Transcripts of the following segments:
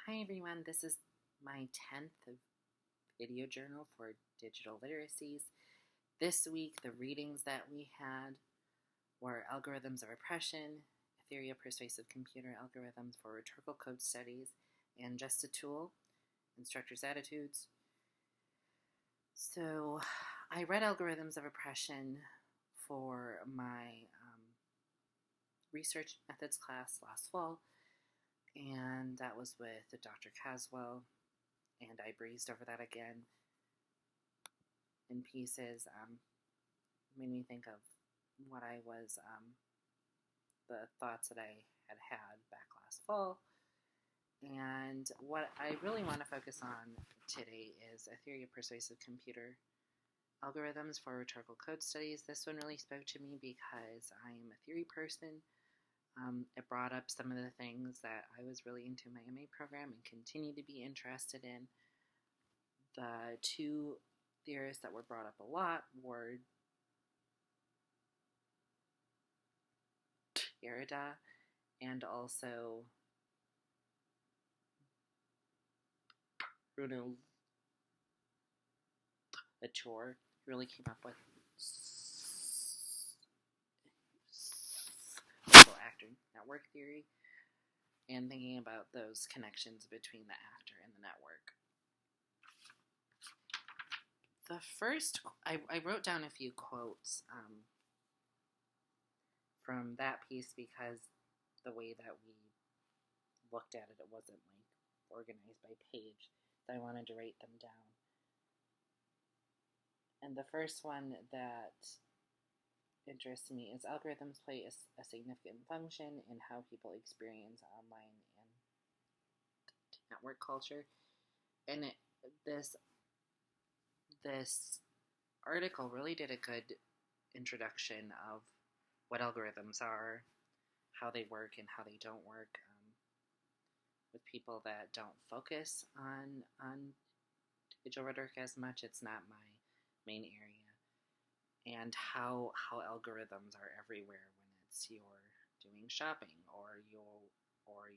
Hi everyone, this is my 10th video journal for digital literacies. This week, the readings that we had were Algorithms of Oppression, A Theory of Persuasive Computer Algorithms for Rhetorical Code Studies, and Just a Tool, Instructor's Attitudes. So I read Algorithms of Oppression for my research methods class last fall, and that was with Dr. Caswell. And I breezed over that again in pieces. Made me think of what I was, the thoughts that I had back last fall. And what I really want to focus on today is A Theory of Persuasive Computer Algorithms for Rhetorical Code Studies. This one really spoke to me because I am a theory person. It brought up some of the things that I was really into in my MA program and continue to be interested in. The two theorists that were brought up a lot were Derrida and also Bruno Latour, who really came up with social actor network theory and thinking about those connections between the actor and the network. The first, I wrote down a few quotes from that piece because the way that we looked at it wasn't like organized by page, so I wanted to write them down. And the first one that interests me is algorithms play a significant function in how people experience online and network culture. And this article really did a good introduction of what algorithms are, how they work and how they don't work, with people that don't focus on digital rhetoric as much. It's not my main area. And how algorithms are everywhere when it's you're doing shopping or you are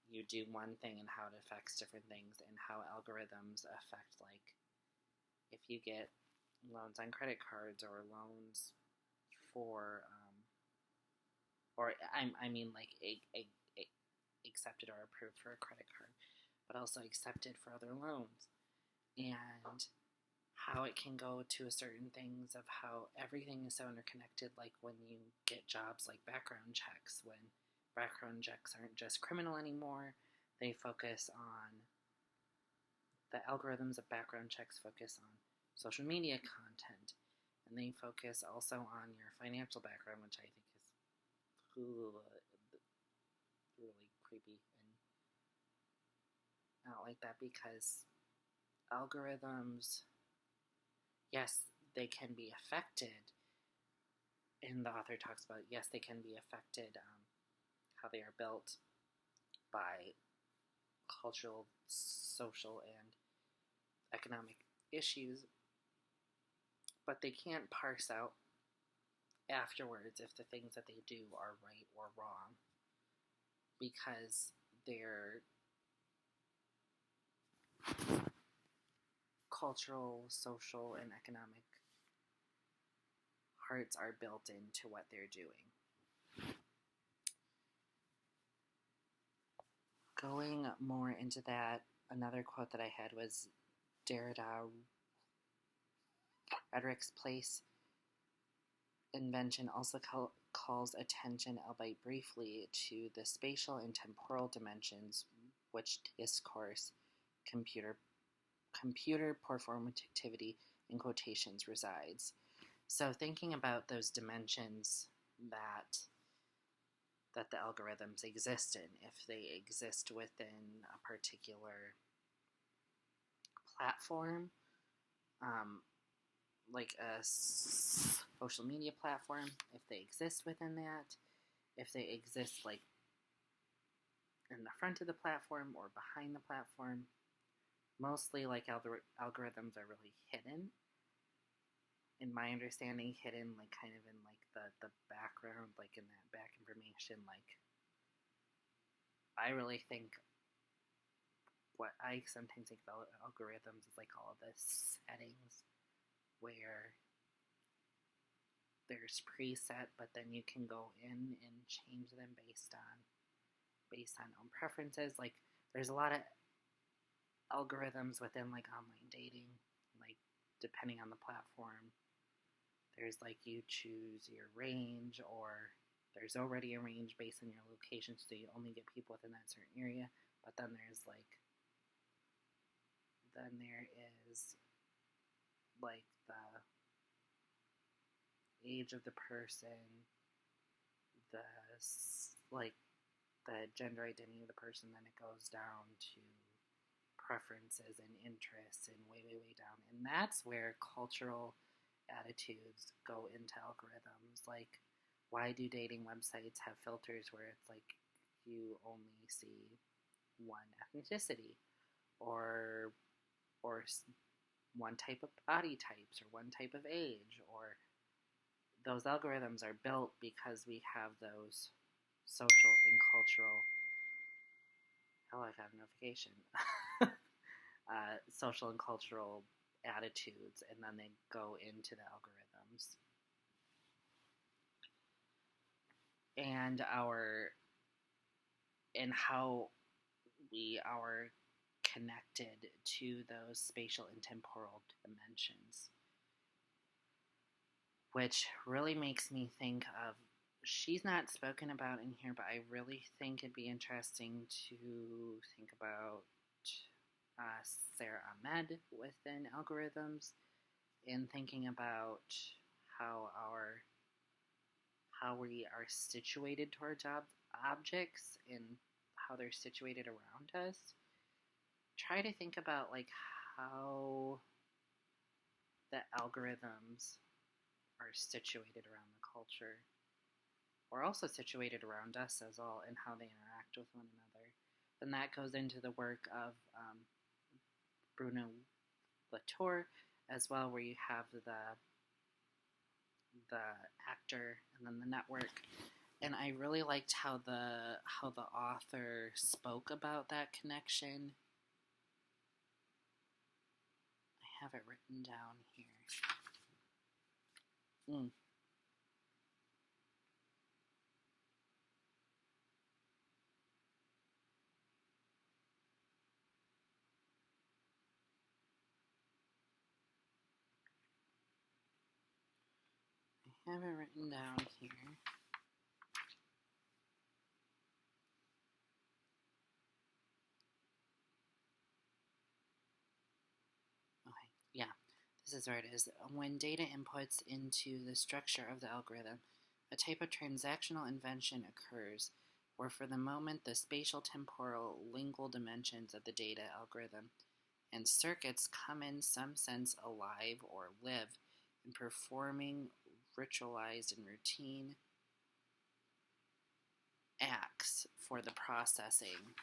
you do one thing and how it affects different things, and how algorithms affect, like, if you get loans on credit cards or loans for I mean like accepted or approved for a credit card, but also accepted for other loans, and how it can go to certain things of how everything is so interconnected. Like when you get jobs like background checks, when background checks aren't just criminal anymore, they focus on, the algorithms of background checks focus on social media content, and they focus also on your financial background, which I think is really creepy, and I don't like that because algorithms, yes, they can be affected, and the author talks about, yes, they can be affected, how they are built by cultural, social, and economic issues, but they can't parse out afterwards if the things that they do are right or wrong, because their cultural, social, and economic hearts are built into what they're doing. Going more into that, another quote that I had was Derrida, Rhetoric's place invention also calls attention, albeit briefly, to the spatial and temporal dimensions which discourse computer performativity in quotations resides. So thinking about those dimensions that the algorithms exist in, if they exist within a particular platform, like a social media platform, if they exist within that, if they exist like in the front of the platform or behind the platform. Mostly, like, algorithms are really hidden, in my understanding, hidden like kind of in like the background, like in that back information, like I really think what I sometimes think about algorithms is like all of the settings where there's preset, but then you can go in and change them based on own preferences. Like there's a lot of algorithms within like online dating, like depending on the platform. There's like you choose your range, or there's already a range based on your location, so you only get people within that certain area. But then there is like the age of the person, the like the gender identity of the person. Then it goes down to preferences and interests and way down, and that's where cultural attitudes go into algorithms. Like, why do dating websites have filters where it's like you only see one ethnicity, or or one type of body types, or one type of age? Or those algorithms are built because we have those social and cultural. Oh, I got a notification. Social and cultural attitudes, and then they go into the algorithms. And how we are connected to those spatial and temporal dimensions, which really makes me think of, she's not spoken about in here, but I really think it'd be interesting to think about Sarah Ahmed within algorithms, and thinking about how we are situated towards objects and how they're situated around us. Try to think about like how the algorithms are situated around the culture, or also situated around us as well, and how they interact with one another. And that goes into the work of Bruno Latour as well, where you have the actor and then the network. And I really liked how the author spoke about that connection. I have it written down here. I have it written down here. Okay, yeah, this is where it is. When data inputs into the structure of the algorithm, a type of transactional invention occurs, where for the moment the spatial, temporal, lingual dimensions of the data algorithm and circuits come in some sense alive or live in performing ritualized and routine acts for the processing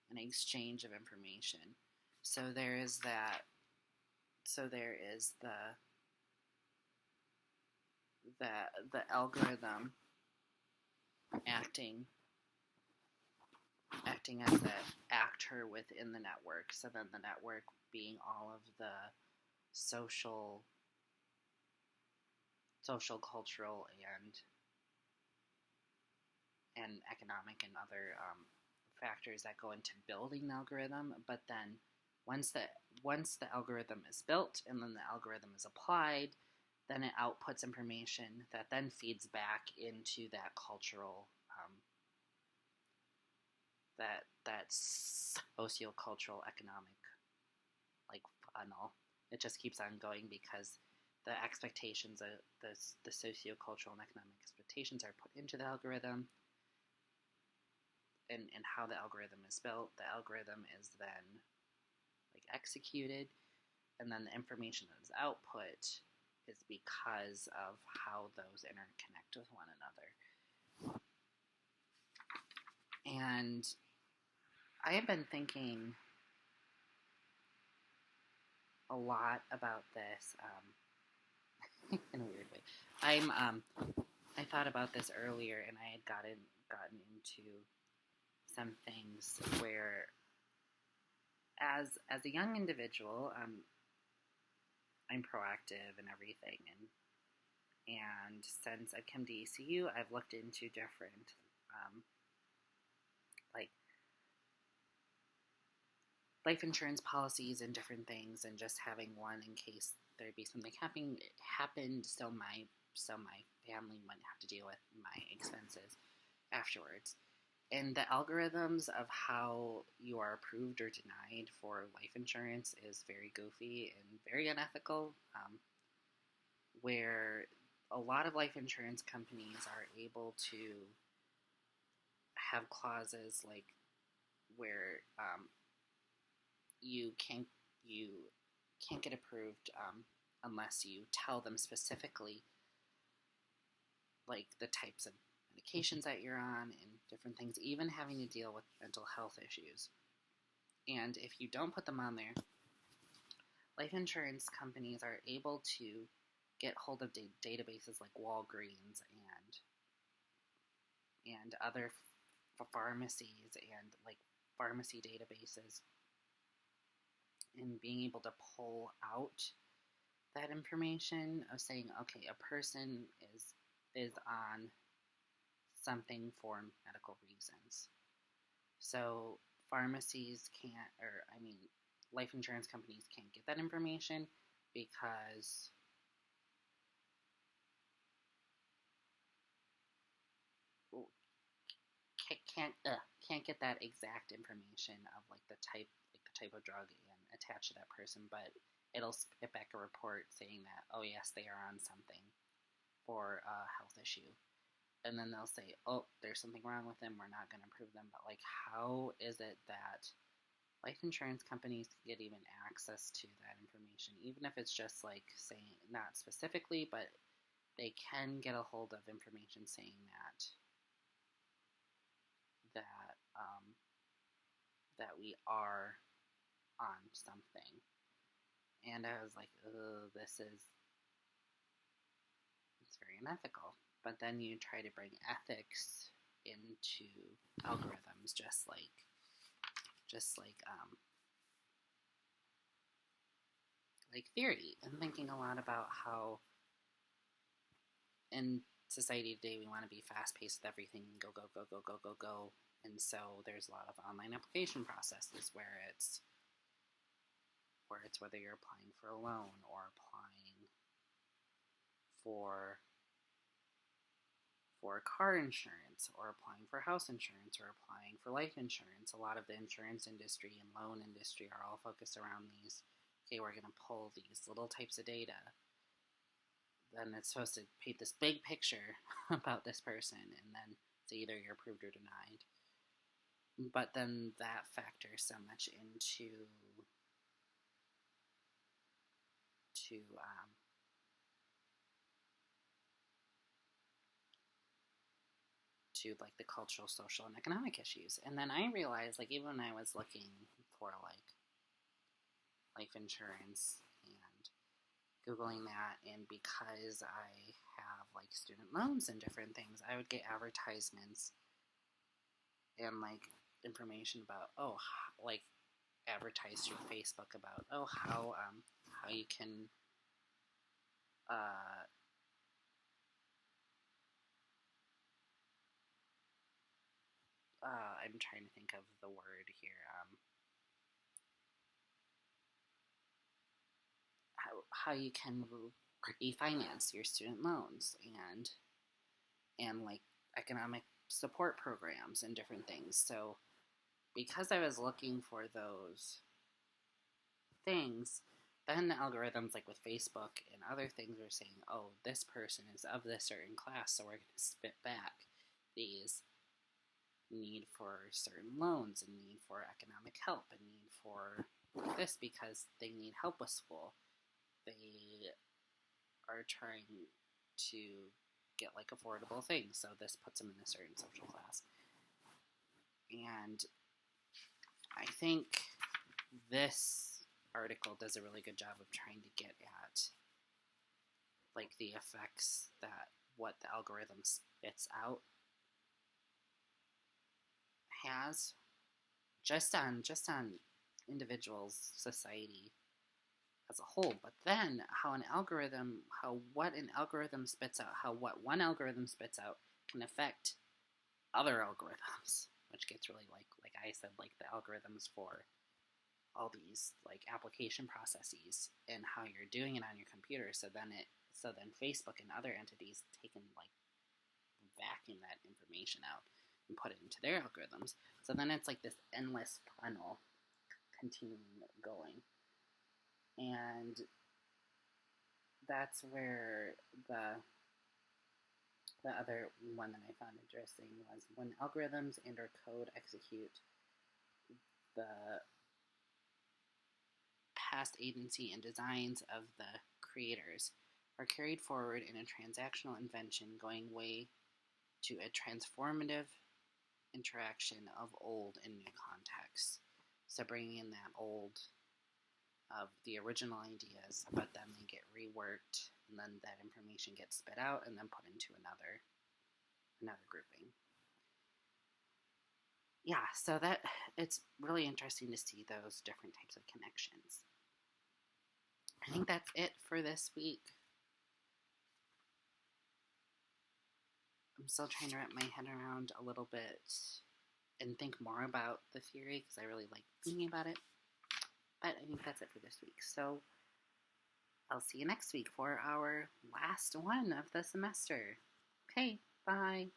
and exchange of information. So there is that. So there is the algorithm acting as an actor within the network. So then the network being all of the social, cultural, and economic and other factors that go into building the algorithm. But then once the algorithm is built and then the algorithm is applied, then it outputs information that then feeds back into that cultural, that sociocultural economic like funnel. It just keeps on going because the expectations of the sociocultural and economic expectations are put into the algorithm, and how the algorithm is built. The algorithm is then like executed, and then the information that is output is because of how those interconnect with one another. And I have been thinking a lot about this in a weird way. I thought about this earlier, and I had gotten into some things where, as a young individual, I'm proactive and everything, and since I came to ECU, I've looked into different like life insurance policies and different things, and just having one in case there'd be something happened, so my family wouldn't have to deal with my expenses afterwards. And the algorithms of how you are approved or denied for life insurance is very goofy and very unethical, where a lot of life insurance companies are able to have clauses like where you can't get approved unless you tell them specifically like the types of medications that you're on and different things, even having to deal with mental health issues. And if you don't put them on there, life insurance companies are able to get hold of databases like Walgreens and other pharmacies and like pharmacy databases, and being able to pull out that information of saying, okay, a person is on something for medical reasons. So pharmacies can't, life insurance companies can't get that information because can't get that exact information of like the type of drug and attach to that person, but it'll spit back a report saying that, oh yes, they are on something for a health issue. And then they'll say, oh, there's something wrong with them, we're not going to approve them. But like, how is it that life insurance companies can get even access to that information, even if it's just like saying, not specifically, but they can get a hold of information saying that we are on something. And I was like, oh, it's very unethical. But then you try to bring ethics into algorithms, just like theory, and thinking a lot about how in society today we want to be fast-paced with everything, go, and so there's a lot of online application processes where it's whether you're applying for a loan or applying for car insurance or applying for house insurance or applying for life insurance. A lot of the insurance industry and loan industry are all focused around these, okay, we're going to pull these little types of data. Then it's supposed to paint this big picture about this person, and then it's either you're approved or denied. But then that factors so much into like the cultural, social, and economic issues. And then I realized, like, even when I was looking for like life insurance and Googling that, and because I have like student loans and different things, I would get advertisements and like information about, like advertised through Facebook about, how you can I'm trying to think of the word here. How you can refinance your student loans and like economic support programs and different things. So because I was looking for those things, then the algorithms like with Facebook and other things are saying, oh, this person is of this certain class, so we're going to spit back these need for certain loans and need for economic help and need for this because they need help with school. They are trying to get like affordable things, so this puts them in a certain social class. And I think this article does a really good job of trying to get at like the effects that what the algorithm spits out has, just on individuals, society as a whole, but then what an algorithm spits out, how what one algorithm spits out can affect other algorithms, which gets really like I said, like the algorithms for all these like application processes and how you're doing it on your computer. So then Facebook and other entities take and like vacuum that information out and put it into their algorithms. So then it's like this endless funnel continuing going. And that's where the other one that I found interesting was when algorithms and or code execute, the past agency and designs of the creators are carried forward in a transactional invention going way to a transformative interaction of old and new contexts. So bringing in that old of the original ideas, but then they get reworked, and then that information gets spit out and then put into another grouping. Yeah, so that it's really interesting to see those different types of connections. I think that's it for this week. I'm still trying to wrap my head around a little bit and think more about the theory because I really like thinking about it. But I think that's it for this week. So I'll see you next week for our last one of the semester. Okay, bye.